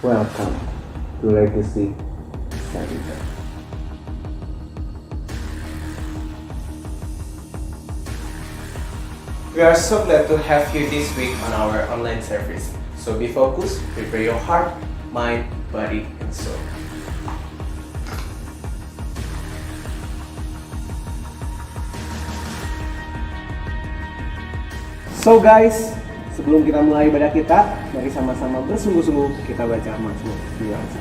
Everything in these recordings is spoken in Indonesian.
Welcome to Legacy Center. We are so glad to have you this week on our online service. So be focused, prepare your heart, mind, body, and soul. So guys, sebelum kita mulai ibadah kita, mari sama-sama bersungguh-sungguh kita baca Mazmur 91.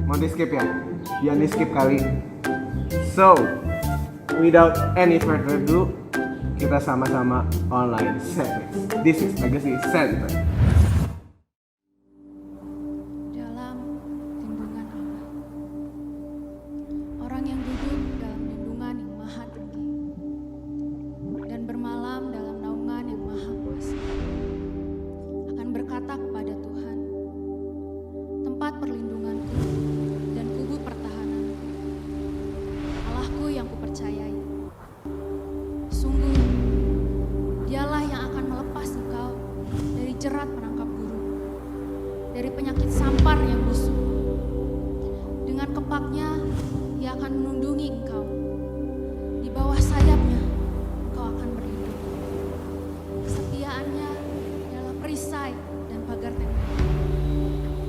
Mau di skip ya? Jangan di skip kali. So, without any further ado, kita sama-sama online service. This is Legacy Center. Dalam lindungan Allah, orang yang duduk dalam lindungan yang maha tinggi dan bermalam dalam naungan yang maha kuasa akan berkata kepada Tuhan, tempat perlindunganku dan kubu pertahananku, Allahku yang kupercayai. Sungguh, dialah yang akan melepas engkau dari jerat penangkap burung, dari penyakit sampar yang busuk. Dengan kepaknya, ia akan menundungi engkau. Di bawah sayapnya, engkau akan berlindung. Kesetiaannya adalah perisai dan pagar tembok.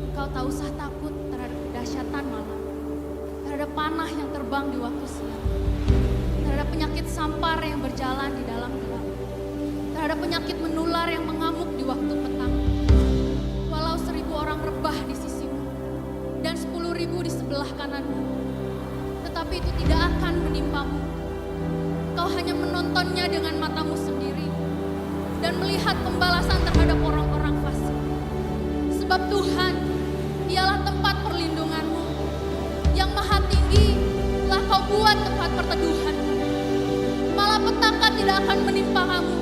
Engkau tak usah takut terhadap kedahsyatan malam, terhadap panah yang terbang di waktu siang, terhadap penyakit sampar yang berjalan di dalam gelap, terhadap penyakit menular yang mengamuk di waktu petang. Walau 1000 orang rebah di sisimu dan 10.000 di sebelah kananmu, tetapi itu tidak akan menimpamu. Kau hanya menontonnya dengan matamu sendiri dan melihat pembalasan terhadap orang-orang fasik. Sebab Tuhan, dialah tempat perlindunganmu, yang maha tinggi telah kau buat tempat perteduhanmu. Malapetaka tidak akan menimpa kamu,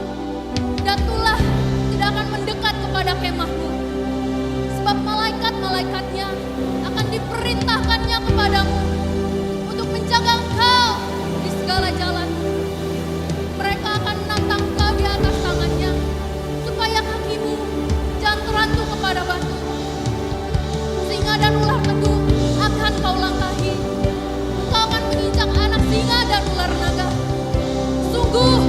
dan tulah tidak akan mendekat kepada kemahmu. Sebab malaikat-malaikatnya akan diperintahkannya kepadamu untuk menjaga engkau di segala jalan. Mereka akan menantang engkau di atas tangannya, supaya kakimu jangan terantuk kepada batu. Singa dan ular teduh akan kau langkahi. Engkau akan menginjak anak singa dan ular naga. Sungguh,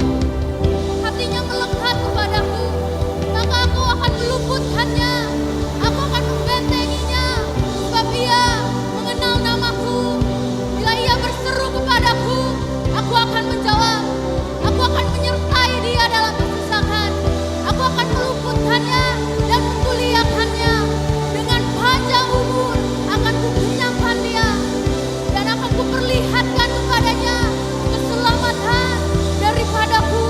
hatinya melekat kepadaku, maka aku akan meluputkannya. Aku akan membentenginya, sebab ia mengenal namaku. Bila ia berseru kepadaku, aku akan menjawab. Aku akan menyertai dia dalam kesusahan. Aku akan meluputkannya dan memuliakannya. Dengan panjang umur akan kukenyangkan dia, dan akan kuperlihatkan kepadanya keselamatan daripadaku.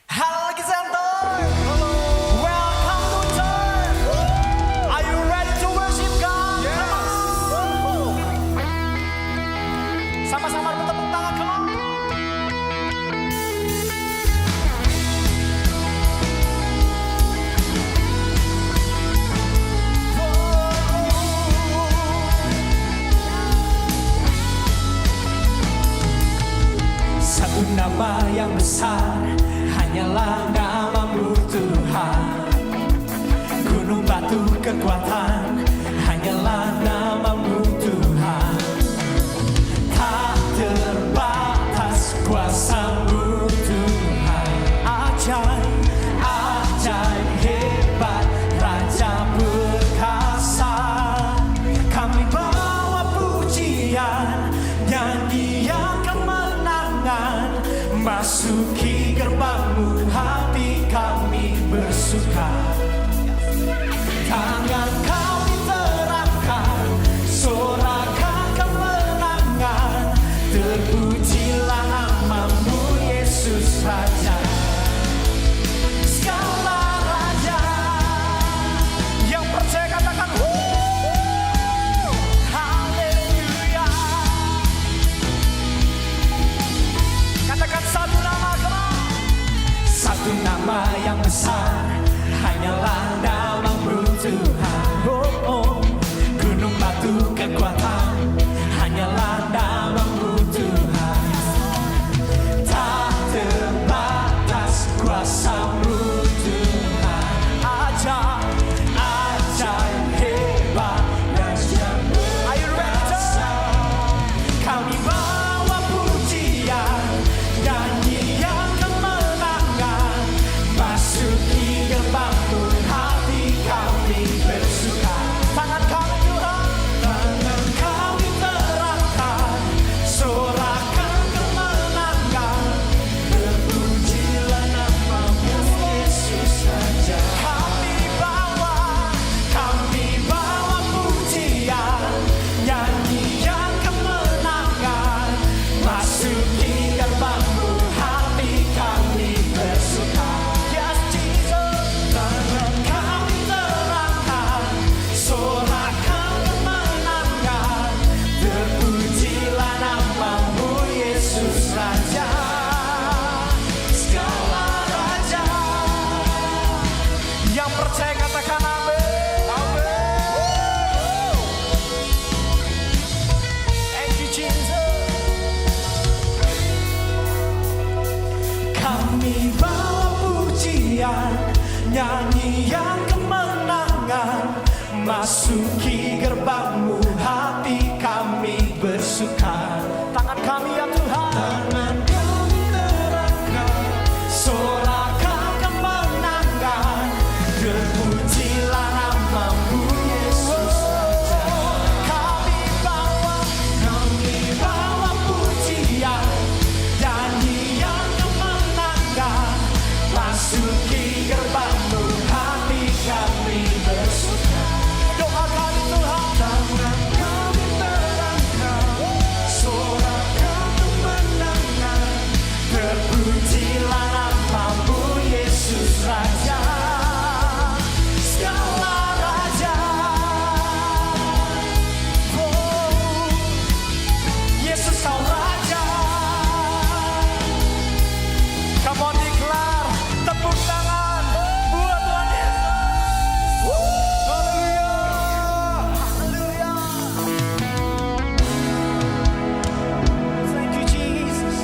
Halo Legacy Center. Welcome to church. Are you ready to worship God? Sama-sama bertepuk tangan, come on. Satu nama yang besar, hanyalah namamu Tuhan. Gunung batu kekuatan, hanyalah namamu Tuhan. Tak terbatas kuasamu Tuhan. Ajaib, ajaib hebat, Raja Tangan kami terangkan, sorakan kemenangan. Terpujilah namamu Yesus Raja, segala raja. Yang percaya katakan haleluya. Katakan satu nama, satu nama yang besar, hanyalah namamu Tuhan. Oh, oh. Gunung batu kekuatan, hanyalah namamu Tuhan. Tak terbatas kuasamu Tuhan. Ajaib hebat dan Are you ready? Kami bawa pujian, nyanyian kemenangan, masuki gerbangmu, hati kami bersuka. Tangan kami Tuhan, tangan kami terangkan, sorakan kemenangan. Terpujilah namamu Yesus Raja. Kami bawa pujian, nyanyian kemenangan, masuki gerbangmu, hati kami bersuka. Yes Jesus, tangan kami terangkan, sorakan kemenangan. Terpujilah namamu Yesus Raja, segala raja. Yang percaya katakan amin. Amin. Thank you Jesus. Kami bawa pujian, nyanyian kemenangan, masuki gerbangmu, hati kami bersuka. Tangan kami ya Tuhan, tangan kami terangkan, sorakan kemenangan. Terpujilah namamu Yesus Raja. Kami bawa pujian, nyanyian kemenangan, masuki gerbangmu, hati kami bersuka. Doa kami Tuhan, tangan kami terangkan, sorakan kemenangan. Terpujilah namamu Yesus Raja, segala raja. Oh, Yesus kau raja. Come on declare, tepuk tangan buat Tuhan Yesus. Haleluya, haleluya. Thank you Jesus.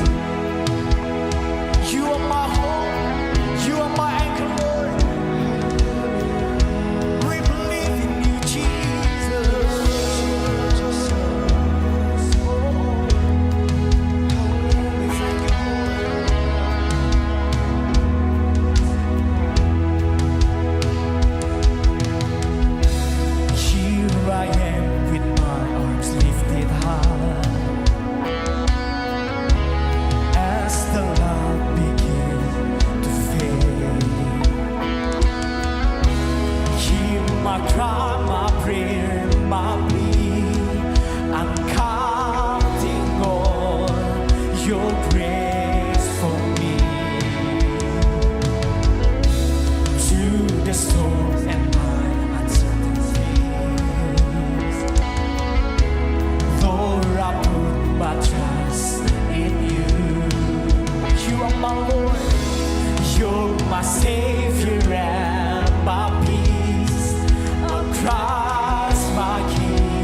You are my hope, you are my anchor Lord. We believe in you Jesus. We thank you Lord. Here I am with my arms lifted high, as the light begins to fade. Hear my cry, my prayer, my plea. I'm counting on your grace for me. To the storms and my uncertainties, Lord, I put my trust in you. You are my Lord, you're my Savior and my peace. Christ my King.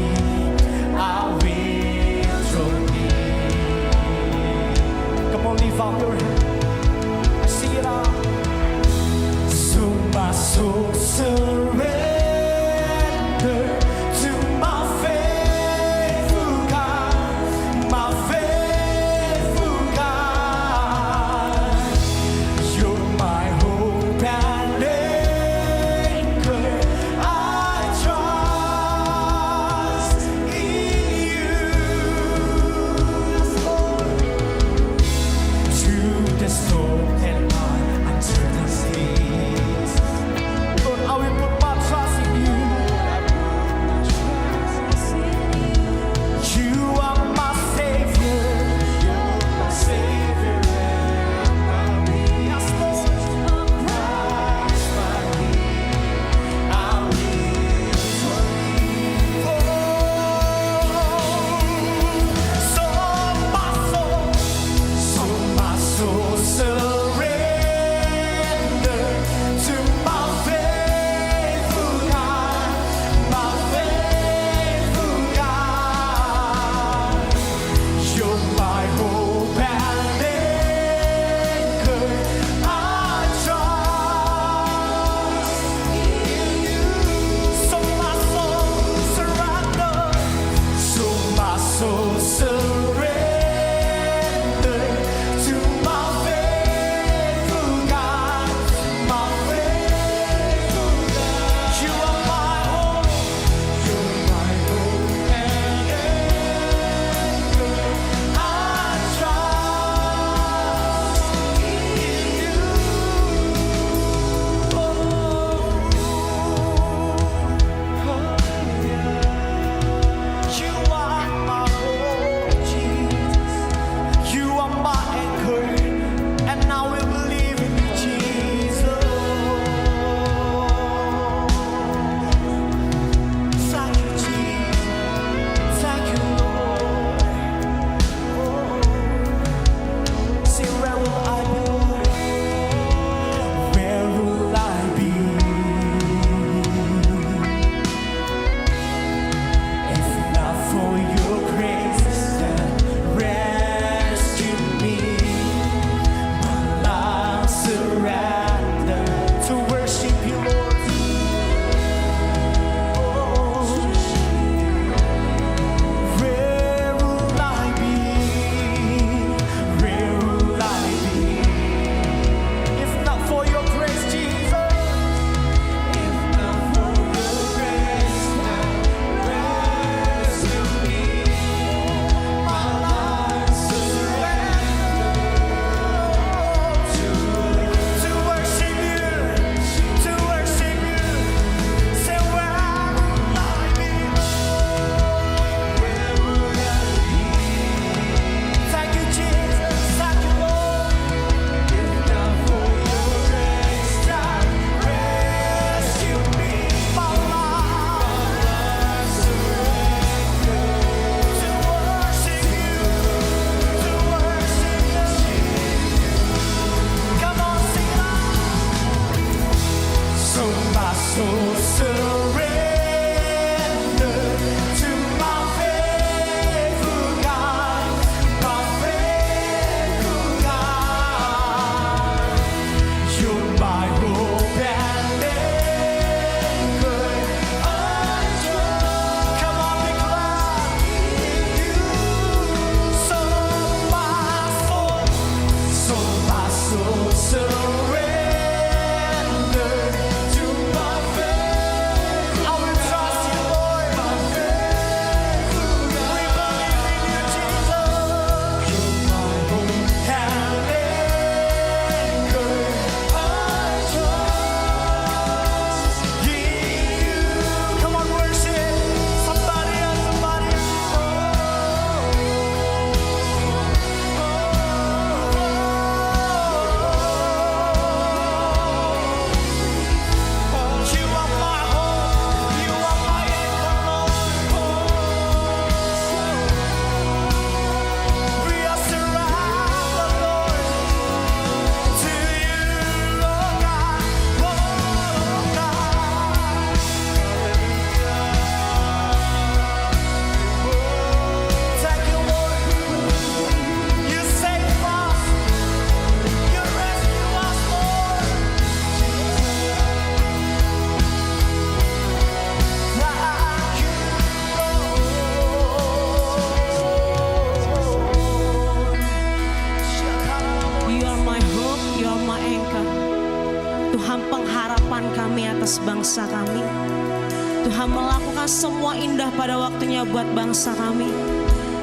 soul surrender to my faithful God, my faithful God. You're my hope and anchor. Come on, declare you. So my soul surrender to my faith. I will trust you, Lord. My faithful God. We believe in you, Jesus. You're my hope and anchor. I trust in you. Come on, worship. Somebody else, somebody. You are my hope, you are my anchor, Lord. We are surrounded, Lord, to you, oh God, oh God. Thank you, Lord. You save us, you rescue us, Lord. You are my hope, you are my anchor. Tuhan, pengharapan kami atas bangsa kami. Tuhan, melakukan semua indah pada waktunya buat bangsa kami.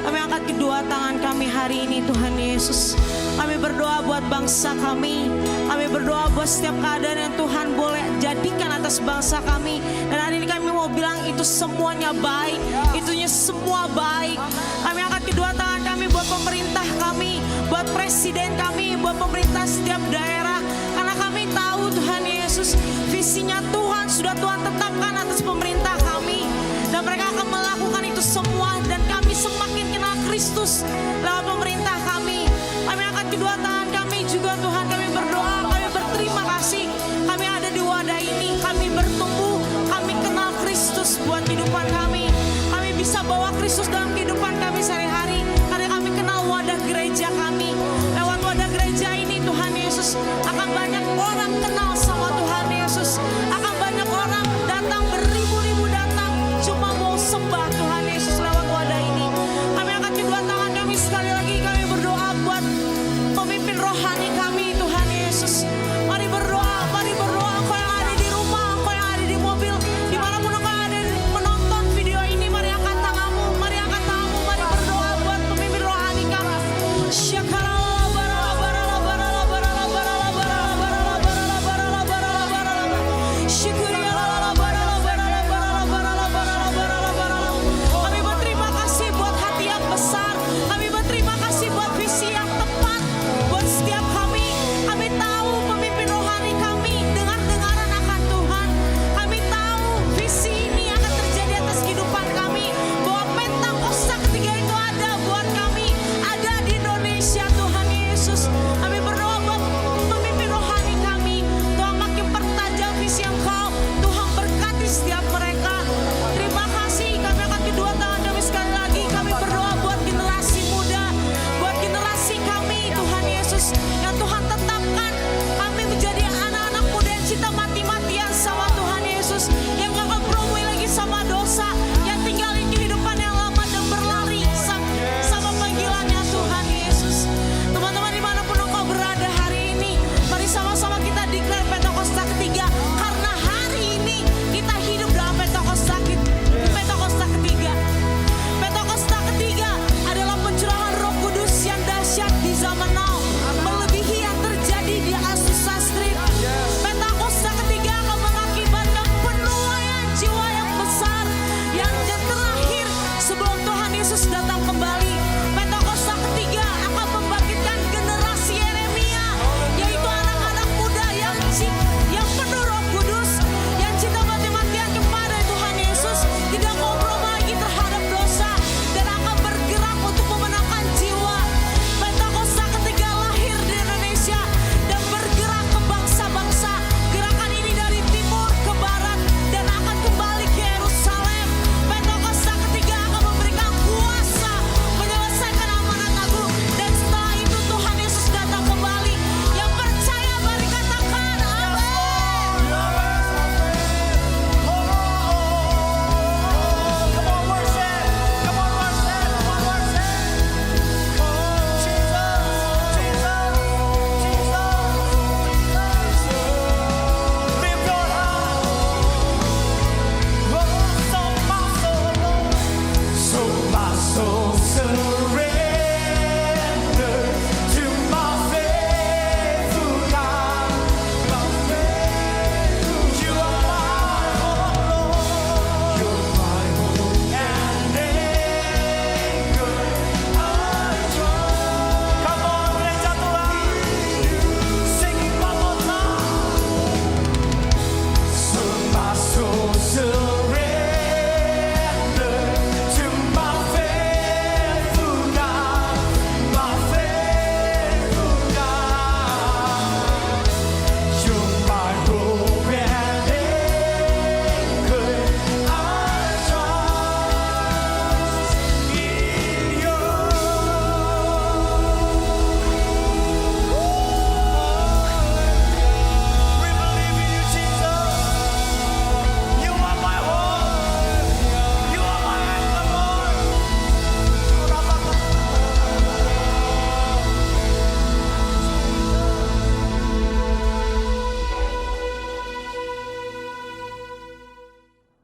Kami angkat kedua tangan kami hari ini, Tuhan Yesus. Kami berdoa buat bangsa kami. Kami berdoa buat setiap keadaan yang Tuhan boleh jadikan atas bangsa kami. Dan hari ini kami mau bilang itu semuanya baik. Itunya semua baik. Kami angkat kedua tangan kami buat pemerintah kami, buat presiden kami, buat pemerintah setiap daerah. Karena kami tahu Tuhan Yesus, visinya Tuhan sudah Tuhan tetapkan atas pemerintah kami. Dan mereka akan melakukan itu semua. Dan kami semakin kenal Kristus lewat pemerintah kami. Kami angkat kedua tangan kami juga, Tuhan. Kami berdoa, kami berterima kasih. Kami ada di wadah ini, kami bertumbuh, kami kenal Kristus buat kehidupan kami. Kami bisa bawa Kristus dalam kehidupan kami sehari-hari. Karena kami kenal wadah gereja kami. Lewat wadah gereja ini, Tuhan Yesus, akan banyak orang kenal sama Tuhan Yesus. Akan banyak orang datang, beribu-ribu datang, cuma mau sembah Tuhan Yesus lewat wadah ini. Kami angkat kedua tangan kami sekali lagi, kami berdoa buat pemimpin rohani kami, Tuhan Yesus. Mari berdoa, engkau yang ada di rumah, engkau yang ada di mobil, dimanapun engkau ada menonton video ini, mari angkat tanganmu, mari angkat tanganmu.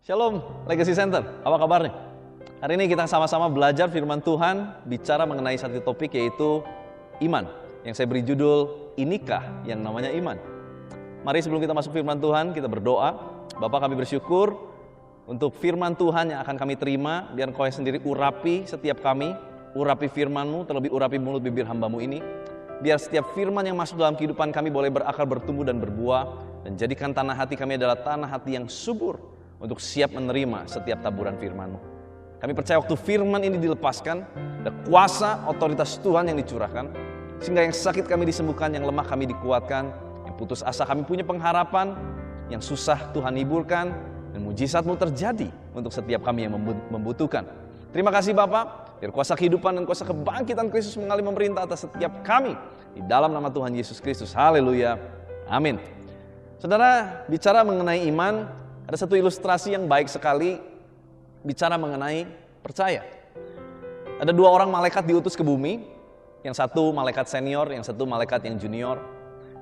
Shalom Legacy Center, apa kabarnya? Hari ini kita sama-sama belajar firman Tuhan, bicara mengenai satu topik yaitu iman, yang saya beri judul, inikah yang namanya iman? Mari sebelum kita masuk firman Tuhan, kita berdoa. Bapa, kami bersyukur untuk firman Tuhan yang akan kami terima, biar Kau sendiri urapi setiap kami, urapi firman-Mu, terlebih urapi mulut bibir hamba-Mu ini, biar setiap firman yang masuk dalam kehidupan kami boleh berakar, bertumbuh dan berbuah, dan jadikan tanah hati kami adalah tanah hati yang subur, untuk siap menerima setiap taburan firman-Mu. Kami percaya waktu firman ini dilepaskan, ada kuasa otoritas Tuhan yang dicurahkan, sehingga yang sakit kami disembuhkan, yang lemah kami dikuatkan, yang putus asa kami punya pengharapan, yang susah Tuhan hiburkan, dan mujizat-Mu terjadi untuk setiap kami yang membutuhkan. Terima kasih Bapak, biar kuasa kehidupan dan kuasa kebangkitan Kristus mengalir memerintah atas setiap kami, di dalam nama Tuhan Yesus Kristus. Haleluya, amin. Saudara, bicara mengenai iman, ada satu ilustrasi yang baik sekali bicara mengenai percaya. Ada dua orang malaikat diutus ke bumi, yang satu malaikat senior, yang satu malaikat yang junior.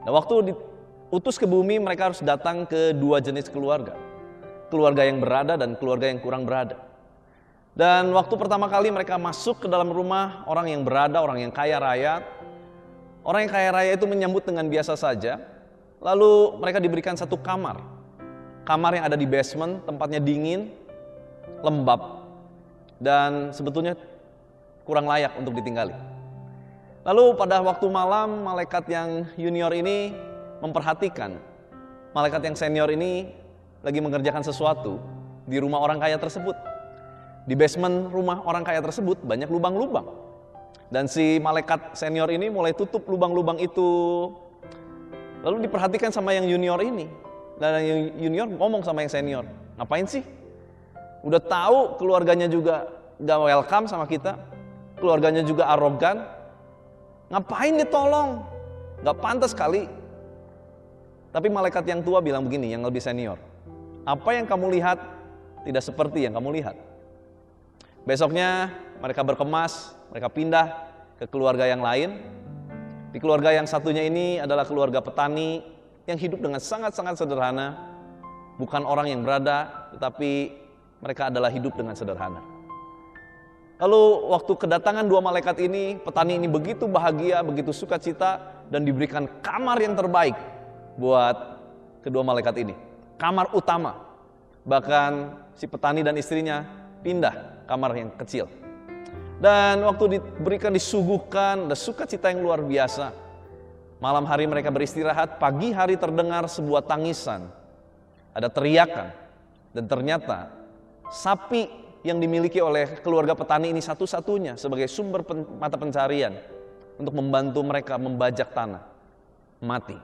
Nah, waktu diutus ke bumi, mereka harus datang ke dua jenis keluarga. Keluarga yang berada dan keluarga yang kurang berada. Dan waktu pertama kali mereka masuk ke dalam rumah orang yang berada, orang yang kaya raya. Orang yang kaya raya itu menyambut dengan biasa saja. Lalu mereka diberikan satu kamar. Kamar yang ada di basement, tempatnya dingin, lembab, dan sebetulnya kurang layak untuk ditinggali. Lalu pada waktu malam, malaikat yang junior ini memperhatikan malaikat yang senior ini lagi mengerjakan sesuatu di rumah orang kaya tersebut. Di basement rumah orang kaya tersebut banyak lubang-lubang. Dan si malaikat senior ini mulai tutup lubang-lubang itu. Lalu diperhatikan sama yang junior ini. Dan yang junior ngomong sama yang senior, ngapain sih? Udah tahu keluarganya juga gak welcome sama kita, keluarganya juga arogan, ngapain ditolong? Gak pantas kali. Tapi malaikat yang tua bilang begini, yang lebih senior, apa yang kamu lihat tidak seperti yang kamu lihat. Besoknya mereka berkemas, mereka pindah ke keluarga yang lain. Di keluarga yang satunya ini adalah keluarga petani, yang hidup dengan sangat-sangat sederhana, bukan orang yang berada, tetapi mereka adalah hidup dengan sederhana. Lalu waktu kedatangan dua malaikat ini, petani ini begitu bahagia, begitu sukacita, dan diberikan kamar yang terbaik buat kedua malaikat ini. Kamar utama, bahkan si petani dan istrinya pindah kamar yang kecil. Dan waktu diberikan, disuguhkan, ada sukacita yang luar biasa. Malam hari mereka beristirahat, pagi hari terdengar sebuah tangisan, ada teriakan, dan ternyata sapi yang dimiliki oleh keluarga petani ini satu-satunya sebagai sumber mata pencarian untuk membantu mereka membajak tanah, mati.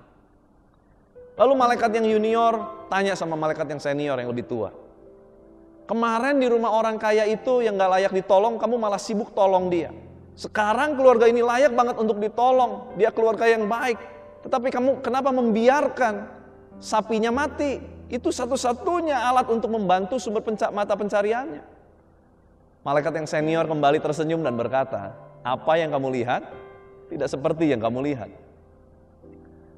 Lalu malaikat yang junior tanya sama malaikat yang senior yang lebih tua, kemarin di rumah orang kaya itu yang gak layak ditolong, kamu malah sibuk tolong dia. Sekarang keluarga ini layak banget untuk ditolong, dia keluarga yang baik. Tetapi kamu kenapa membiarkan sapinya mati? Itu satu-satunya alat untuk membantu sumber mata pencariannya. Malaikat yang senior kembali tersenyum dan berkata, apa yang kamu lihat tidak seperti yang kamu lihat.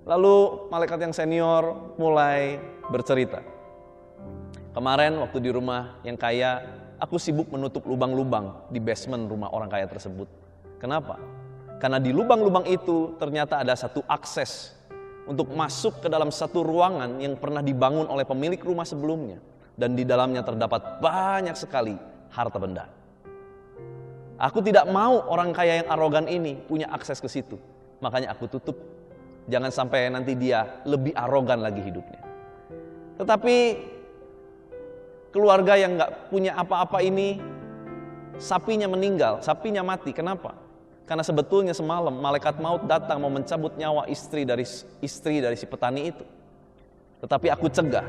Lalu malaikat yang senior mulai bercerita. Kemarin waktu di rumah yang kaya, aku sibuk menutup lubang-lubang di basement rumah orang kaya tersebut. Kenapa? Karena di lubang-lubang itu ternyata ada satu akses untuk masuk ke dalam satu ruangan yang pernah dibangun oleh pemilik rumah sebelumnya. Dan di dalamnya terdapat banyak sekali harta benda. Aku tidak mau orang kaya yang arogan ini punya akses ke situ. Makanya aku tutup. Jangan sampai nanti dia lebih arogan lagi hidupnya. Tetapi keluarga yang gak punya apa-apa ini, sapinya meninggal, sapinya mati. Kenapa? Karena sebetulnya semalam malaikat maut datang mau mencabut nyawa istri dari si petani itu. Tetapi aku cegah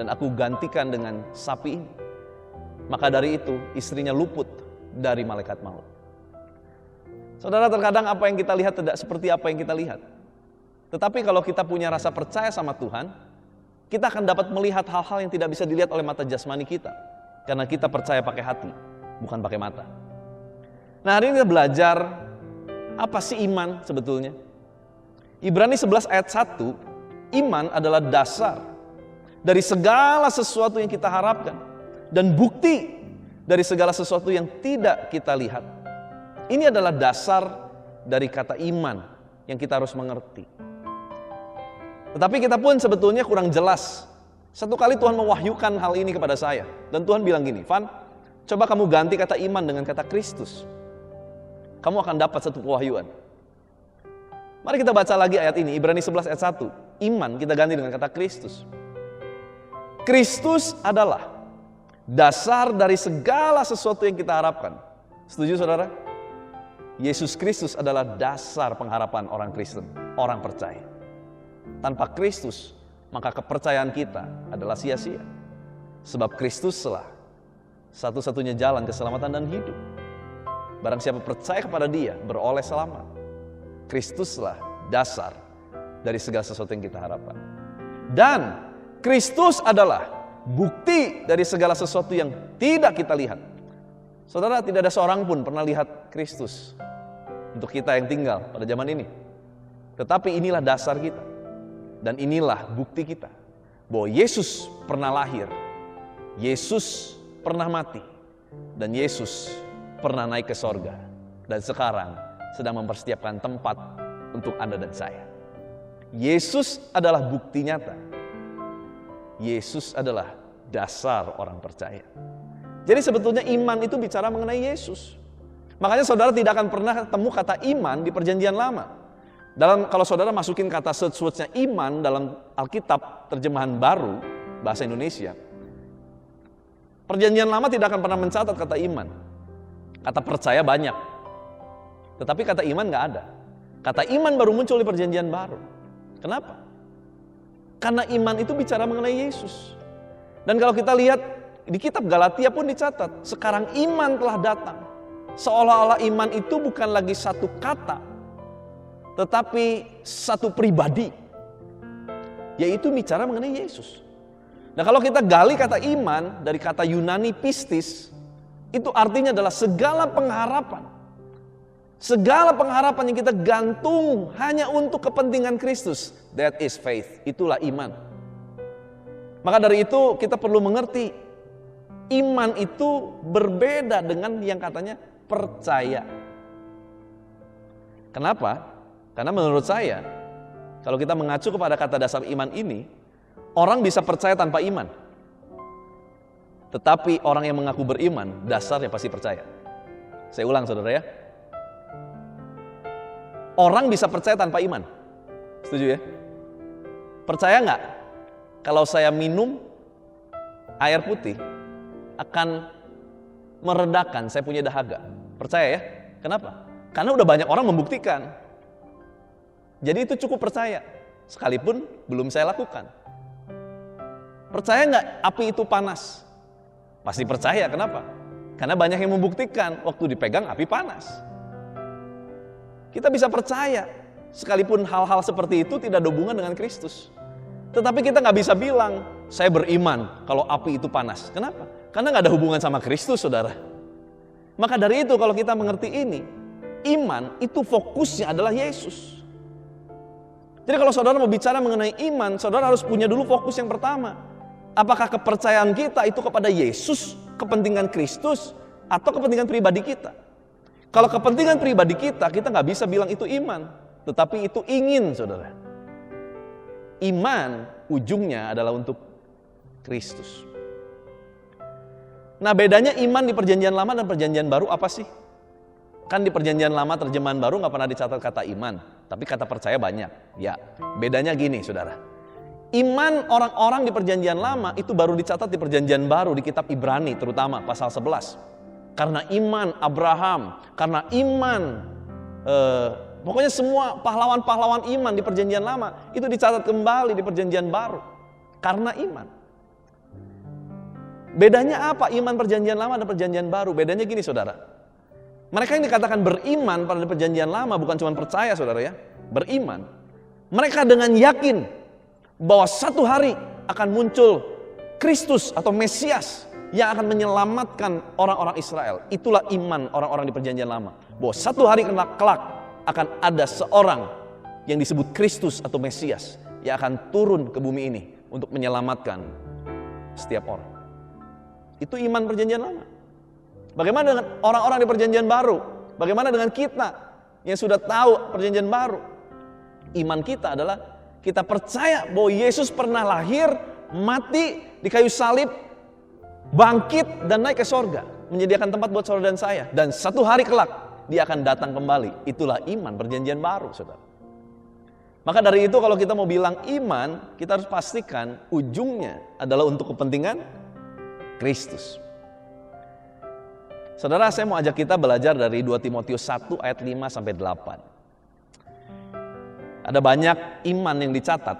dan aku gantikan dengan sapi ini. Maka dari itu istrinya luput dari malaikat maut. Saudara, terkadang apa yang kita lihat tidak seperti apa yang kita lihat. Tetapi kalau kita punya rasa percaya sama Tuhan, kita akan dapat melihat hal-hal yang tidak bisa dilihat oleh mata jasmani kita. Karena kita percaya pakai hati, bukan pakai mata. Nah, hari ini kita belajar apa sih iman sebetulnya. Ibrani 11 ayat 1, iman adalah dasar dari segala sesuatu yang kita harapkan dan bukti dari segala sesuatu yang tidak kita lihat. Ini adalah dasar dari kata iman yang kita harus mengerti. Tetapi kita pun sebetulnya kurang jelas. Satu kali Tuhan mewahyukan hal ini kepada saya. Dan Tuhan bilang gini, Van, coba kamu ganti kata iman dengan kata Kristus. Kamu akan dapat satu kewahyuan. Mari kita baca lagi ayat ini, Ibrani 11 ayat 1. Iman kita ganti dengan kata Kristus. Kristus adalah dasar dari segala sesuatu yang kita harapkan. Setuju saudara? Yesus Kristus adalah dasar pengharapan orang Kristen, orang percaya. Tanpa Kristus, maka kepercayaan kita adalah sia-sia. Sebab Kristuslah satu-satunya jalan keselamatan dan hidup. Barang siapa percaya kepada Dia, beroleh selamat. Kristuslah dasar dari segala sesuatu yang kita harapkan. Dan Kristus adalah bukti dari segala sesuatu yang tidak kita lihat. Saudara, tidak ada seorang pun pernah lihat Kristus untuk kita yang tinggal pada zaman ini. Tetapi inilah dasar kita. Dan inilah bukti kita bahwa Yesus pernah lahir, Yesus pernah mati, dan Yesus pernah naik ke sorga. Dan sekarang sedang mempersiapkan tempat untuk Anda dan saya. Yesus adalah bukti nyata. Yesus adalah dasar orang percaya. Jadi sebetulnya iman itu bicara mengenai Yesus. Makanya saudara tidak akan pernah ketemu kata iman di Perjanjian Lama. Kalau saudara masukin kata search-nya iman dalam Alkitab terjemahan baru bahasa Indonesia, Perjanjian Lama tidak akan pernah mencatat kata iman. Kata percaya banyak, tetapi kata iman nggak ada. Kata iman baru muncul di Perjanjian Baru. Kenapa? Karena iman itu bicara mengenai Yesus. Dan kalau kita lihat di kitab Galatia pun dicatat, sekarang iman telah datang. Seolah-olah iman itu bukan lagi satu kata, tetapi satu pribadi, yaitu bicara mengenai Yesus. Nah, kalau kita gali kata iman dari kata Yunani pistis, itu artinya adalah segala pengharapan. Segala pengharapan yang kita gantung hanya untuk kepentingan Kristus. That is faith. Itulah iman. Maka dari itu kita perlu mengerti, iman itu berbeda dengan yang katanya percaya. Kenapa? Karena menurut saya, kalau kita mengacu kepada kata dasar iman ini, orang bisa percaya tanpa iman. Tetapi orang yang mengaku beriman, dasarnya pasti percaya. Saya ulang saudara ya. Orang bisa percaya tanpa iman. Setuju ya? Percaya nggak? Kalau saya minum air putih akan meredakan saya punya dahaga. Percaya ya? Kenapa? Karena udah banyak orang membuktikan. Jadi itu cukup percaya. Sekalipun belum saya lakukan. Percaya nggak api itu panas? Pasti percaya. Kenapa? Karena banyak yang membuktikan waktu dipegang api panas. Kita bisa percaya sekalipun hal-hal seperti itu tidak ada hubungan dengan Kristus. Tetapi kita nggak bisa bilang, saya beriman kalau api itu panas. Kenapa? Karena nggak ada hubungan sama Kristus, saudara. Maka dari itu kalau kita mengerti ini, iman itu fokusnya adalah Yesus. Jadi kalau saudara mau bicara mengenai iman, saudara harus punya dulu fokus yang pertama. Apakah kepercayaan kita itu kepada Yesus, kepentingan Kristus, atau kepentingan pribadi kita? Kalau kepentingan pribadi kita nggak bisa bilang itu iman. Tetapi itu ingin, saudara. Iman ujungnya adalah untuk Kristus. Nah, bedanya iman di Perjanjian Lama dan Perjanjian Baru apa sih? Kan di Perjanjian Lama terjemahan baru nggak pernah dicatat kata iman, tapi kata percaya banyak. Ya, bedanya gini, saudara. Iman orang-orang di Perjanjian Lama itu baru dicatat di Perjanjian Baru di kitab Ibrani, terutama pasal 11. Karena iman Abraham, karena iman pokoknya semua pahlawan-pahlawan iman di Perjanjian Lama itu dicatat kembali di Perjanjian Baru. Karena iman. Bedanya apa iman Perjanjian Lama dan Perjanjian Baru? Bedanya gini, saudara. Mereka yang dikatakan beriman pada Perjanjian Lama bukan cuma percaya, saudara ya. Beriman. Mereka dengan yakin bahwa satu hari akan muncul Kristus atau Mesias yang akan menyelamatkan orang-orang Israel. Itulah iman orang-orang di Perjanjian Lama. Bahwa satu hari kelak akan ada seorang yang disebut Kristus atau Mesias yang akan turun ke bumi ini untuk menyelamatkan setiap orang. Itu iman perjanjian lama. Bagaimana dengan orang-orang di perjanjian baru? Bagaimana dengan kita yang sudah tahu perjanjian baru? Iman kita adalah kita percaya bahwa Yesus pernah lahir, mati di kayu salib, bangkit dan naik ke sorga, menyediakan tempat buat saudara dan saya. Dan satu hari kelak dia akan datang kembali. Itulah iman perjanjian baru, saudara. Maka dari itu kalau kita mau bilang iman, kita harus pastikan ujungnya adalah untuk kepentingan Kristus. Saudara, saya mau ajak kita belajar dari 2 Timotius 1 ayat 5 sampai 8. Ada banyak iman yang dicatat.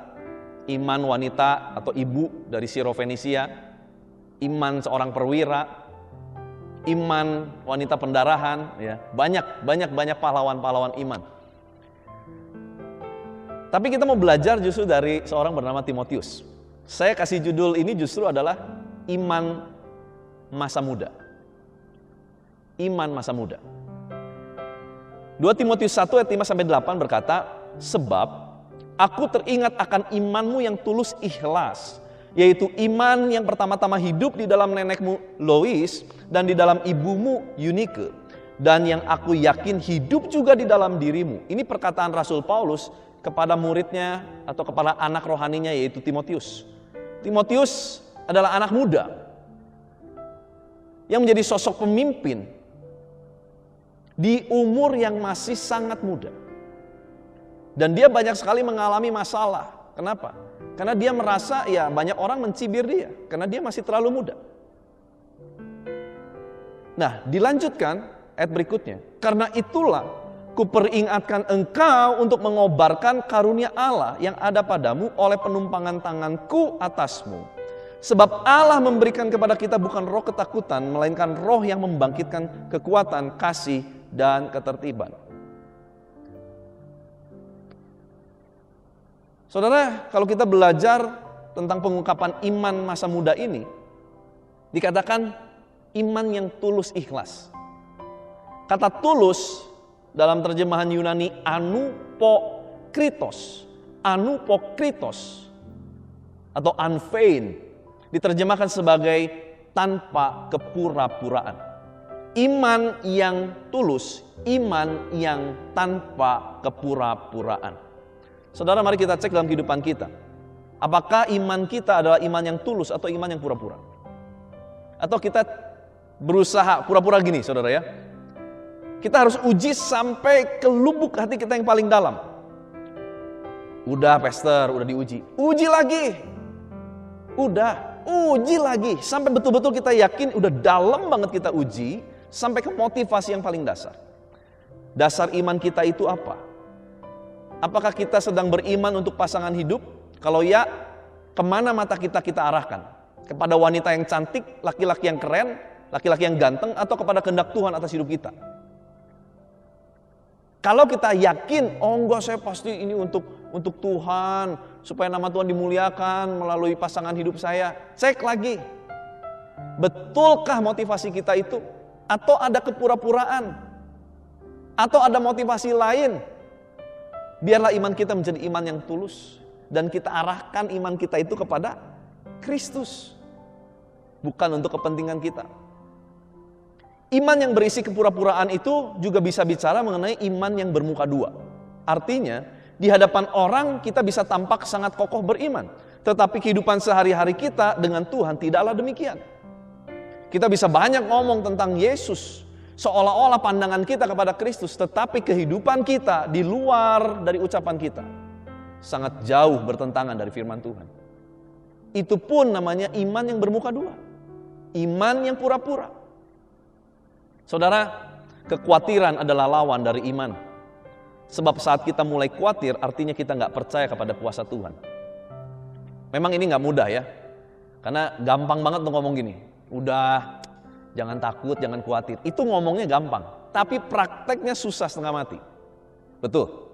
Iman wanita atau ibu dari Sirofenisia, iman seorang perwira, iman wanita pendarahan, ya. Banyak pahlawan-pahlawan iman. Tapi kita mau belajar justru dari seorang bernama Timotius. Saya kasih judul ini justru adalah iman masa muda. Iman masa muda. 2 Timotius 1 ayat 5 sampai 8 berkata, sebab aku teringat akan imanmu yang tulus ikhlas, yaitu iman yang pertama-tama hidup di dalam nenekmu Lois dan di dalam ibumu Eunike, dan yang aku yakin hidup juga di dalam dirimu. Ini perkataan Rasul Paulus kepada muridnya atau kepada anak rohaninya, yaitu Timotius. Timotius adalah anak muda yang menjadi sosok pemimpin di umur yang masih sangat muda. Dan dia banyak sekali mengalami masalah. Kenapa? Karena dia merasa ya banyak orang mencibir dia karena dia masih terlalu muda. Nah, dilanjutkan ayat berikutnya. Karena itulah kuperingatkan engkau untuk mengobarkan karunia Allah yang ada padamu oleh penumpangan tanganku atasmu. Sebab Allah memberikan kepada kita bukan roh ketakutan, melainkan roh yang membangkitkan kekuatan, kasih, dan ketertiban. Saudara, kalau kita belajar tentang pengungkapan iman masa muda ini, dikatakan iman yang tulus ikhlas. Kata tulus dalam terjemahan Yunani anupokritos atau unfeigned, diterjemahkan sebagai tanpa kepura-puraan. Iman yang tulus, iman yang tanpa kepura-puraan. Saudara, mari kita cek dalam kehidupan kita. Apakah iman kita adalah iman yang tulus atau iman yang pura-pura? Atau kita berusaha pura-pura gini, saudara ya? Kita harus uji sampai ke lubuk hati kita yang paling dalam. Udah pastor, udah diuji. Uji lagi. Udah, uji lagi. Sampai betul-betul kita yakin udah dalam banget kita uji. Sampai ke motivasi yang paling dasar. Dasar iman kita itu apa? Apakah kita sedang beriman untuk pasangan hidup? Kalau ya, kemana mata kita arahkan? Kepada wanita yang cantik, laki-laki yang keren, laki-laki yang ganteng, atau kepada kehendak Tuhan atas hidup kita? Kalau kita yakin, oh enggak, saya pasti ini untuk Tuhan, supaya nama Tuhan dimuliakan melalui pasangan hidup saya. Cek lagi, betulkah motivasi kita itu? Atau ada kepura-puraan? Atau ada motivasi lain? Biarlah iman kita menjadi iman yang tulus. Dan kita arahkan iman kita itu kepada Kristus. Bukan untuk kepentingan kita. Iman yang berisi kepura-puraan itu juga bisa bicara mengenai iman yang bermuka dua. Artinya, di hadapan orang kita bisa tampak sangat kokoh beriman. Tetapi kehidupan sehari-hari kita dengan Tuhan tidaklah demikian. Kita bisa banyak ngomong tentang Yesus, seolah-olah pandangan kita kepada Kristus, tetapi kehidupan kita di luar dari ucapan kita sangat jauh bertentangan dari firman Tuhan. Itu pun namanya iman yang bermuka dua, iman yang pura-pura. Saudara, kekhawatiran adalah lawan dari iman. Sebab saat kita mulai khawatir, artinya kita gak percaya kepada kuasa Tuhan. Memang ini gak mudah ya, karena gampang banget untuk ngomong gini, udah, jangan takut, jangan khawatir. Itu ngomongnya gampang, tapi prakteknya susah setengah mati. Betul.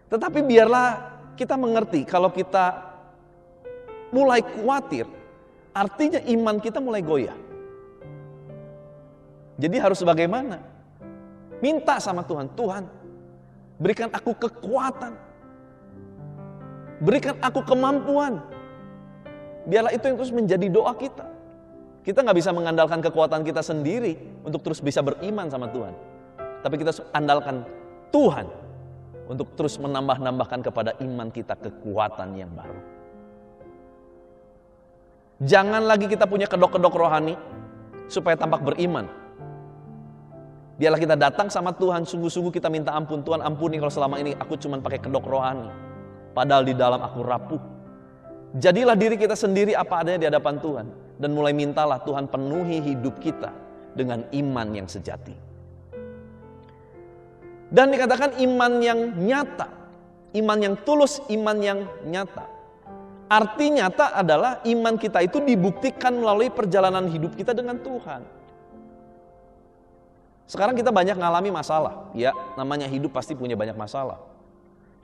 Tetapi biarlah kita mengerti, kalau kita mulai khawatir, artinya iman kita mulai goyah. Jadi harus bagaimana? Minta sama Tuhan, Tuhan, berikan aku kekuatan. Berikan aku kemampuan. Biarlah itu yang terus menjadi doa kita. Kita nggak bisa mengandalkan kekuatan kita sendiri untuk terus bisa beriman sama Tuhan. Tapi kita andalkan Tuhan untuk terus menambah-nambahkan kepada iman kita kekuatan yang baru. Jangan lagi kita punya kedok-kedok rohani supaya tampak beriman. Biarlah kita datang sama Tuhan, sungguh-sungguh kita minta ampun. Tuhan ampuni kalau selama ini aku cuma pakai kedok rohani. Padahal di dalam aku rapuh. Jadilah diri kita sendiri apa adanya di hadapan Tuhan. Dan mulai mintalah Tuhan penuhi hidup kita dengan iman yang sejati. Dan dikatakan iman yang nyata. Iman yang tulus, iman yang nyata. Arti nyata adalah iman kita itu dibuktikan melalui perjalanan hidup kita dengan Tuhan. Sekarang kita banyak ngalami masalah. Ya, namanya hidup pasti punya banyak masalah.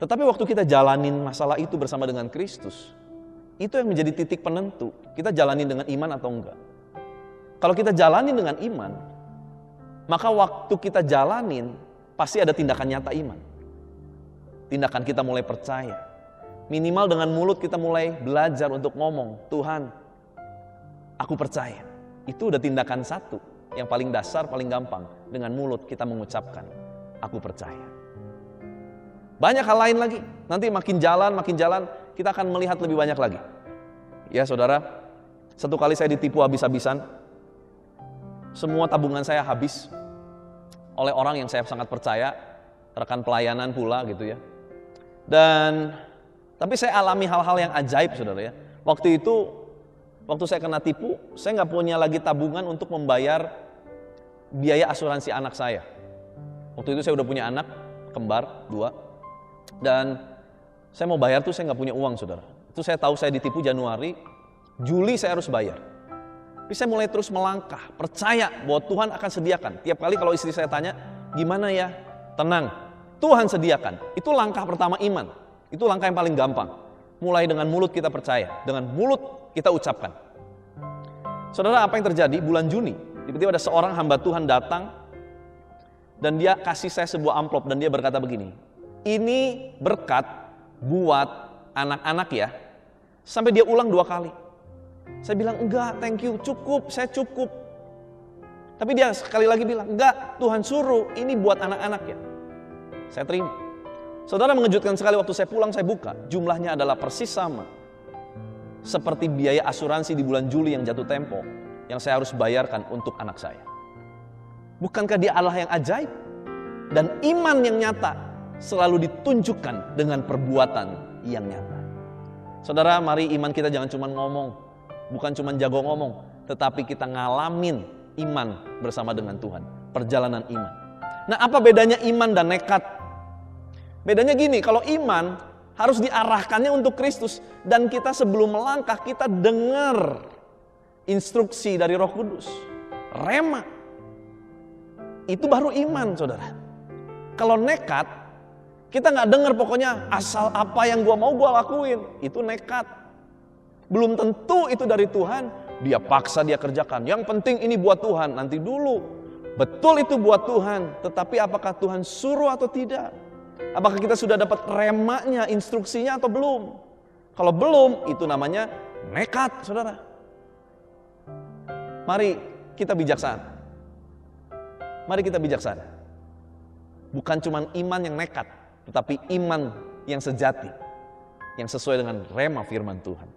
Tetapi waktu kita jalanin masalah itu bersama dengan Kristus, itu yang menjadi titik penentu. Kita jalanin dengan iman atau enggak. Kalau kita jalanin dengan iman, maka waktu kita jalanin, pasti ada tindakan nyata iman. Tindakan kita mulai percaya. Minimal dengan mulut kita mulai belajar untuk ngomong, Tuhan, aku percaya. Itu udah tindakan satu. Yang paling dasar, paling gampang. Dengan mulut kita mengucapkan, aku percaya. Banyak hal lain lagi. Nanti makin jalan, kita akan melihat lebih banyak lagi. Ya saudara, satu kali saya ditipu habis-habisan. Semua tabungan saya habis oleh orang yang saya sangat percaya, rekan pelayanan pula gitu ya. Tapi saya alami hal-hal yang ajaib saudara ya. Waktu itu, waktu saya kena tipu, saya nggak punya lagi tabungan untuk membayar biaya asuransi anak saya. Waktu itu saya udah punya anak, kembar, 2. Dan saya mau bayar tuh saya nggak punya uang saudara. Itu saya tahu saya ditipu Januari, Juli saya harus bayar. Tapi saya mulai terus melangkah, percaya bahwa Tuhan akan sediakan. Tiap kali kalau istri saya tanya, gimana ya? Tenang, Tuhan sediakan. Itu langkah pertama iman. Itu langkah yang paling gampang. Mulai dengan mulut kita percaya, dengan mulut kita ucapkan. Saudara, apa yang terjadi? Bulan Juni, tiba-tiba ada seorang hamba Tuhan datang dan dia kasih saya sebuah amplop dan dia berkata begini, ini berkat buat anak-anak ya. Sampai dia ulang 2 kali. Saya bilang, enggak, thank you, cukup, saya cukup. Tapi dia sekali lagi bilang, enggak, Tuhan suruh, ini buat anak-anak ya. Saya terima. Saudara, mengejutkan sekali waktu saya pulang, saya buka. Jumlahnya adalah persis sama seperti biaya asuransi di bulan Juli yang jatuh tempo, yang saya harus bayarkan untuk anak saya. Bukankah dia Allah yang ajaib? Dan iman yang nyata selalu ditunjukkan dengan perbuatan yang nyata. Saudara, mari iman kita jangan cuma ngomong, bukan cuma jago ngomong, tetapi kita ngalamin iman bersama dengan Tuhan, perjalanan iman. Nah, apa bedanya iman dan nekat? Bedanya gini, kalau iman harus diarahkannya untuk Kristus, dan kita sebelum melangkah kita dengar instruksi dari Roh Kudus, rema. Itu baru iman, saudara. Kalau nekat, kita nggak dengar, pokoknya asal apa yang gua mau gua lakuin. Itu nekat. Belum tentu itu dari Tuhan, dia paksa dia kerjakan. Yang penting ini buat Tuhan, nanti dulu. Betul itu buat Tuhan, tetapi apakah Tuhan suruh atau tidak? Apakah kita sudah dapat remanya, instruksinya atau belum? Kalau belum, itu namanya nekat, saudara. Mari kita bijaksana. Mari kita bijaksana. Bukan cuma iman yang nekat, tetapi iman yang sejati, yang sesuai dengan rema firman Tuhan.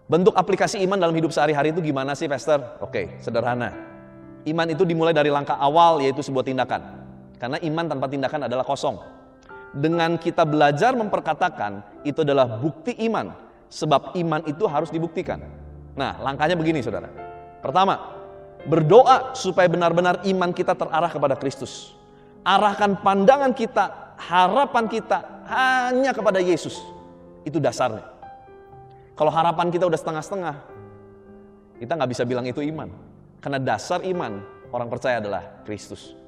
Bentuk aplikasi iman dalam hidup sehari-hari itu gimana sih, Pastor? Oke, sederhana. Iman itu dimulai dari langkah awal, yaitu sebuah tindakan. Karena iman tanpa tindakan adalah kosong. Dengan kita belajar memperkatakan, itu adalah bukti iman. Sebab iman itu harus dibuktikan. Nah, langkahnya begini, saudara. Pertama, berdoa supaya benar-benar iman kita terarah kepada Kristus. Arahkan pandangan kita, harapan kita hanya kepada Yesus. Itu dasarnya. Kalau harapan kita udah setengah-setengah, kita nggak bisa bilang itu iman. Karena dasar iman orang percaya adalah Kristus.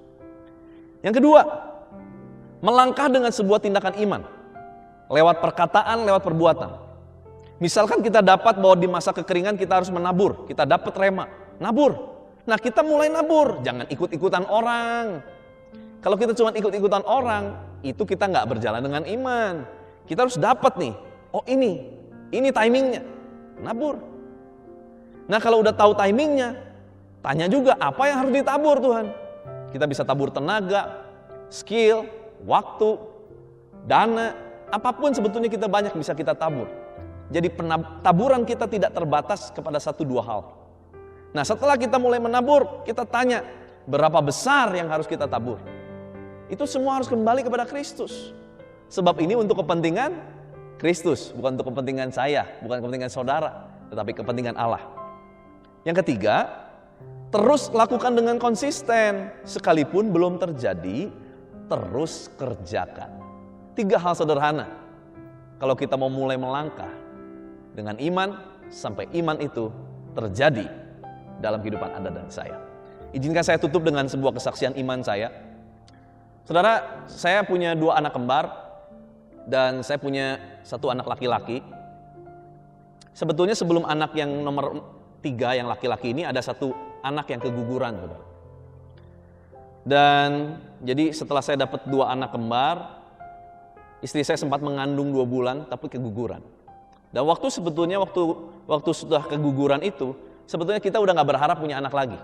Yang kedua, melangkah dengan sebuah tindakan iman. Lewat perkataan, lewat perbuatan. Misalkan kita dapat bahwa di masa kekeringan kita harus menabur. Kita dapat rema, nabur. Nah, kita mulai nabur, jangan ikut-ikutan orang. Kalau kita cuma ikut-ikutan orang, itu kita nggak berjalan dengan iman. Kita harus dapat nih, oh ini timingnya, nabur. Nah kalau udah tahu timingnya, tanya juga apa yang harus ditabur Tuhan. Kita bisa tabur tenaga, skill, waktu, dana, apapun sebetulnya kita banyak bisa kita tabur. Jadi taburan kita tidak terbatas kepada 1-2 hal. Nah setelah kita mulai menabur, kita tanya berapa besar yang harus kita tabur. Itu semua harus kembali kepada Kristus. Sebab ini untuk kepentingan Kristus, bukan untuk kepentingan saya, bukan kepentingan saudara, tetapi kepentingan Allah. Yang ketiga, terus lakukan dengan konsisten, sekalipun belum terjadi, terus kerjakan. 3 hal sederhana. Kalau kita mau mulai melangkah dengan iman, sampai iman itu terjadi dalam kehidupan Anda dan saya. Izinkan saya tutup dengan sebuah kesaksian iman saya. Saudara, saya punya 2 anak kembar, dan saya punya 1 anak laki-laki. Sebetulnya sebelum anak yang nomor 3 yang laki-laki ini ada 1 anak yang keguguran, saudara. Dan jadi setelah saya dapat 2 anak kembar, istri saya sempat mengandung 2 bulan tapi keguguran. Dan waktu sudah keguguran itu, sebetulnya kita udah gak berharap punya anak lagi.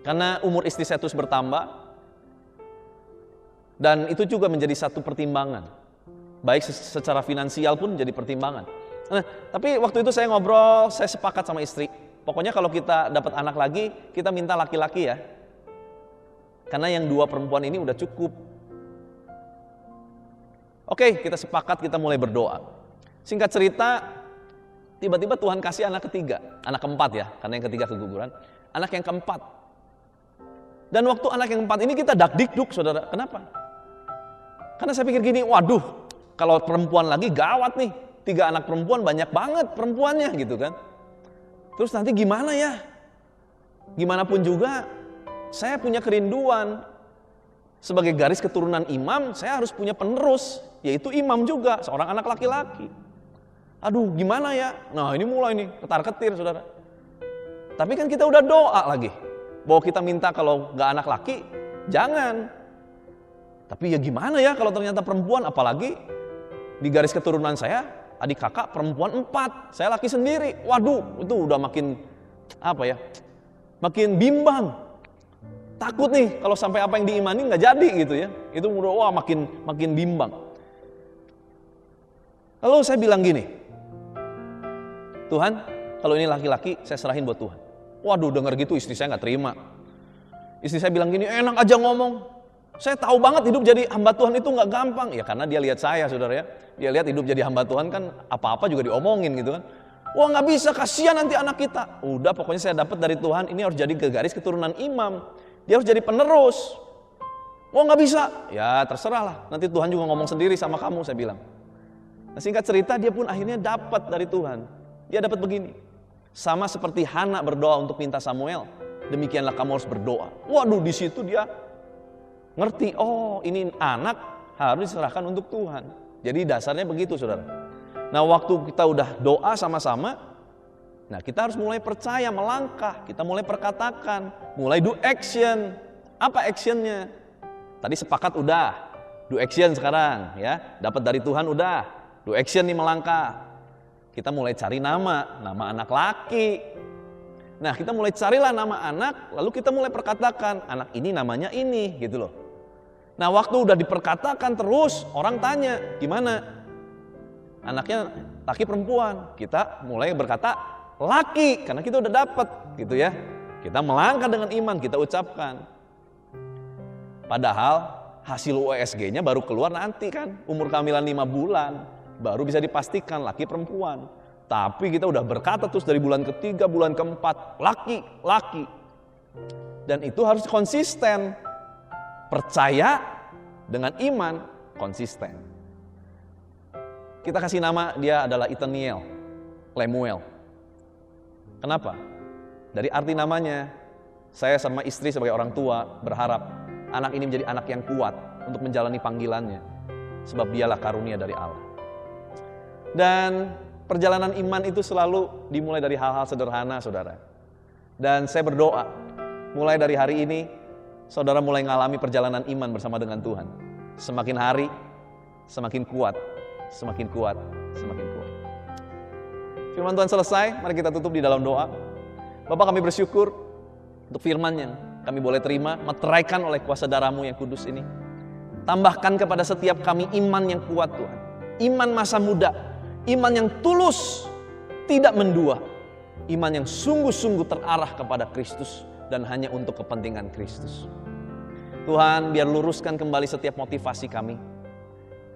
Karena umur istri saya terus bertambah, dan itu juga menjadi satu pertimbangan. Baik secara finansial pun jadi pertimbangan. Nah, tapi waktu itu saya ngobrol, saya sepakat sama istri. Pokoknya kalau kita dapat anak lagi, kita minta laki-laki ya. Karena yang 2 perempuan ini udah cukup. Oke, kita sepakat, kita mulai berdoa. Singkat cerita, tiba-tiba Tuhan kasih anak ketiga. Anak keempat ya, karena yang ketiga keguguran. Anak yang keempat. Dan waktu anak yang keempat ini kita dak-dikduk, saudara. Kenapa? Karena saya pikir gini, waduh, kalau perempuan lagi gawat nih. 3 anak perempuan banyak banget perempuannya gitu kan. Terus nanti gimana ya? Gimana pun juga saya punya kerinduan. Sebagai garis keturunan imam, saya harus punya penerus, yaitu imam juga, seorang anak laki-laki. Aduh gimana ya? Nah ini mulai nih, ketar-ketir saudara. Tapi kan kita udah doa lagi. Bahwa kita minta kalau gak anak laki, jangan. Tapi ya gimana ya kalau ternyata perempuan, apalagi di garis keturunan saya, adik kakak perempuan 4, saya laki sendiri. Waduh, itu udah makin makin bimbang. Takut nih kalau sampai apa yang diimani nggak jadi gitu ya. Itu udah makin bimbang. Lalu saya bilang gini, Tuhan, kalau ini laki-laki saya serahin buat Tuhan. Waduh, dengar gitu istri saya nggak terima. Istri saya bilang gini, enak aja ngomong. Saya tahu banget hidup jadi hamba Tuhan itu nggak gampang. Ya karena dia lihat saya, saudara ya. Dia lihat hidup jadi hamba Tuhan kan apa-apa juga diomongin gitu kan. Wah nggak bisa, kasihan nanti anak kita. Udah pokoknya saya dapat dari Tuhan, ini harus jadi ke garis keturunan imam. Dia harus jadi penerus. Wah nggak bisa. Ya terserah lah, nanti Tuhan juga ngomong sendiri sama kamu, saya bilang. Nah, singkat cerita dia pun akhirnya dapat dari Tuhan. Dia dapat begini. Sama seperti Hana berdoa untuk minta Samuel, demikianlah kamu harus berdoa. Waduh, di situ dia ngerti, oh ini anak harus diserahkan untuk Tuhan. Jadi dasarnya begitu saudara. Nah waktu kita udah doa sama-sama, nah kita harus mulai percaya, melangkah. Kita mulai perkatakan, mulai do action. Apa actionnya? Tadi sepakat udah, do action sekarang ya. Dapat dari Tuhan udah, do action nih melangkah. Kita mulai cari nama anak laki. Nah kita mulai carilah nama anak, lalu kita mulai perkatakan, anak ini namanya ini gitu loh. Nah waktu udah diperkatakan terus, orang tanya, gimana? Anaknya laki perempuan? Kita mulai berkata laki, karena kita udah dapat gitu ya. Kita melangkah dengan iman, kita ucapkan. Padahal hasil USG-nya baru keluar nanti kan, umur kehamilan 5 bulan. Baru bisa dipastikan laki perempuan. Tapi kita udah berkata terus dari bulan ketiga, bulan keempat, laki. Dan itu harus konsisten. Percaya dengan iman, konsisten. Kita kasih nama dia adalah Ethaniel, Lemuel. Kenapa? Dari arti namanya, saya sama istri sebagai orang tua berharap anak ini menjadi anak yang kuat untuk menjalani panggilannya. Sebab dialah karunia dari Allah. Dan perjalanan iman itu selalu dimulai dari hal-hal sederhana, saudara. Dan saya berdoa, mulai dari hari ini, saudara mulai mengalami perjalanan iman bersama dengan Tuhan. Semakin hari, semakin kuat, semakin kuat, semakin kuat. Firman Tuhan selesai, mari kita tutup di dalam doa. Bapa, kami bersyukur untuk firman yang kami boleh terima, meteraikan oleh kuasa darah-Mu yang kudus ini. Tambahkan kepada setiap kami iman yang kuat Tuhan. Iman masa muda, iman yang tulus, tidak mendua. Iman yang sungguh-sungguh terarah kepada Kristus dan hanya untuk kepentingan Kristus. Tuhan, biar luruskan kembali setiap motivasi kami.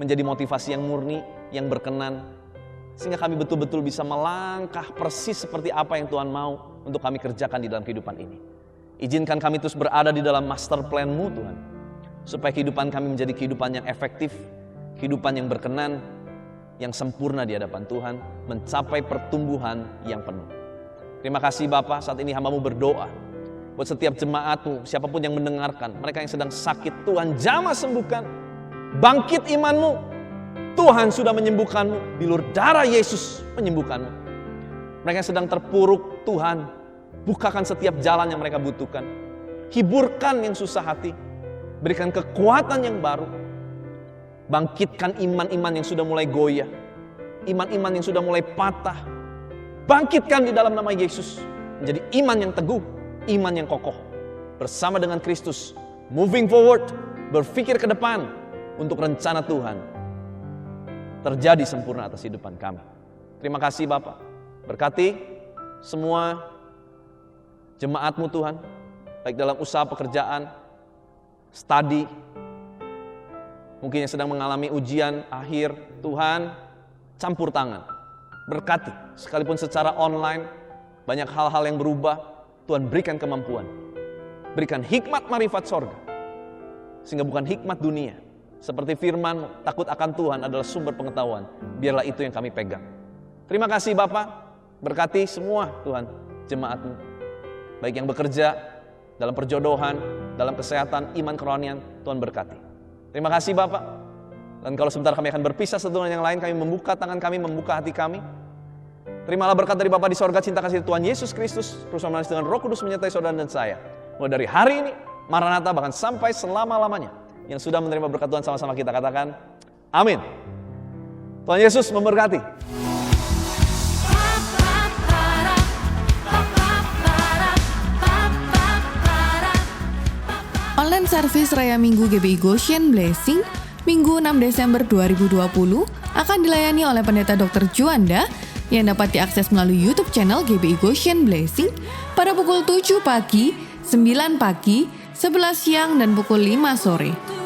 Menjadi motivasi yang murni, yang berkenan. Sehingga kami betul-betul bisa melangkah persis seperti apa yang Tuhan mau untuk kami kerjakan di dalam kehidupan ini. Izinkan kami terus berada di dalam master plan-Mu Tuhan. Supaya kehidupan kami menjadi kehidupan yang efektif, kehidupan yang berkenan, yang sempurna di hadapan Tuhan, mencapai pertumbuhan yang penuh. Terima kasih Bapa, saat ini hamba-Mu berdoa buat setiap jemaat-Mu, siapapun yang mendengarkan, mereka yang sedang sakit, Tuhan jamah sembuhkan. Bangkit iman-Mu, Tuhan sudah menyembuhkan-Mu, bilur darah Yesus menyembuhkan-Mu. Mereka yang sedang terpuruk, Tuhan bukakan setiap jalan yang mereka butuhkan. Hiburkan yang susah hati, berikan kekuatan yang baru. Bangkitkan iman-iman yang sudah mulai goyah, iman-iman yang sudah mulai patah. Bangkitkan di dalam nama Yesus, menjadi iman yang teguh, iman yang kokoh. Bersama dengan Kristus, moving forward, berpikir ke depan untuk rencana Tuhan terjadi sempurna atas kehidupan kami. Terima kasih Bapa. Berkati semua jemaat-Mu Tuhan, baik dalam usaha pekerjaan, studi, mungkin yang sedang mengalami ujian akhir, Tuhan campur tangan. Berkati, sekalipun secara online, banyak hal-hal yang berubah, Tuhan berikan kemampuan. Berikan hikmat marifat sorga, sehingga bukan hikmat dunia. Seperti firman-Mu, takut akan Tuhan adalah sumber pengetahuan. Biarlah itu yang kami pegang. Terima kasih Bapa, berkati semua Tuhan, jemaat-Mu. Baik yang bekerja, dalam perjodohan, dalam kesehatan, iman kerohanian, Tuhan berkati. Terima kasih Bapa. Dan kalau sebentar kami akan berpisah satu dengan yang lain, kami membuka tangan kami, membuka hati kami. Terimalah berkat dari Bapa di sorga, cinta kasih Tuhan Yesus Kristus, terus memenuhi dengan Roh Kudus menyertai saudara dan saya. Mulai dari hari ini, Maranatha, bahkan sampai selama-lamanya. Yang sudah menerima berkat Tuhan sama-sama kita katakan, amin. Tuhan Yesus memberkati. Online service Raya Minggu GBI Goshen Blessing Minggu 6 Desember 2020 akan dilayani oleh Pendeta Dr. Juanda yang dapat diakses melalui YouTube channel GBI Goshen Blessing pada pukul 7 pagi, 9 pagi, 11 siang, dan pukul 5 sore.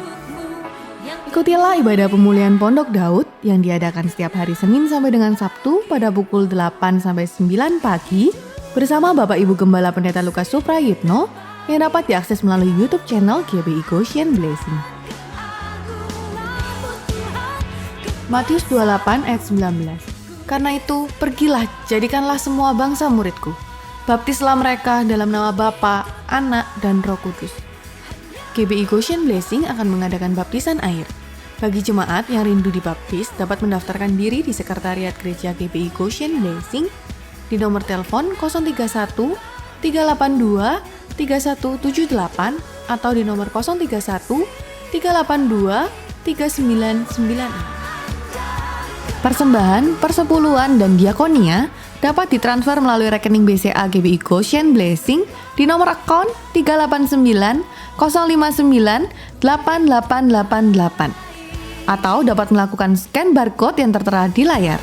Ikutilah ibadah pemulihan Pondok Daud yang diadakan setiap hari Senin sampai dengan Sabtu pada pukul 8 sampai 9 pagi bersama Bapak Ibu Gembala Pendeta Lukas Suprayitno yang dapat diakses melalui YouTube channel GBI Goshen Blessing. Matius 28 ayat 19. Karena itu, pergilah, jadikanlah semua bangsa muridku. Baptislah mereka dalam nama Bapa, Anak, dan Roh Kudus. GBI Goshen Blessing akan mengadakan baptisan air. Bagi jemaat yang rindu dibaptis, dapat mendaftarkan diri di Sekretariat Gereja GBI Goshen Blessing di nomor telepon 031 382 3178 atau di nomor 031 382 3996. Persembahan, persepuluhan, dan diakonia dapat ditransfer melalui rekening BCA GBI Goshen Blessing di nomor akun 389 059 8888 atau dapat melakukan scan barcode yang tertera di layar.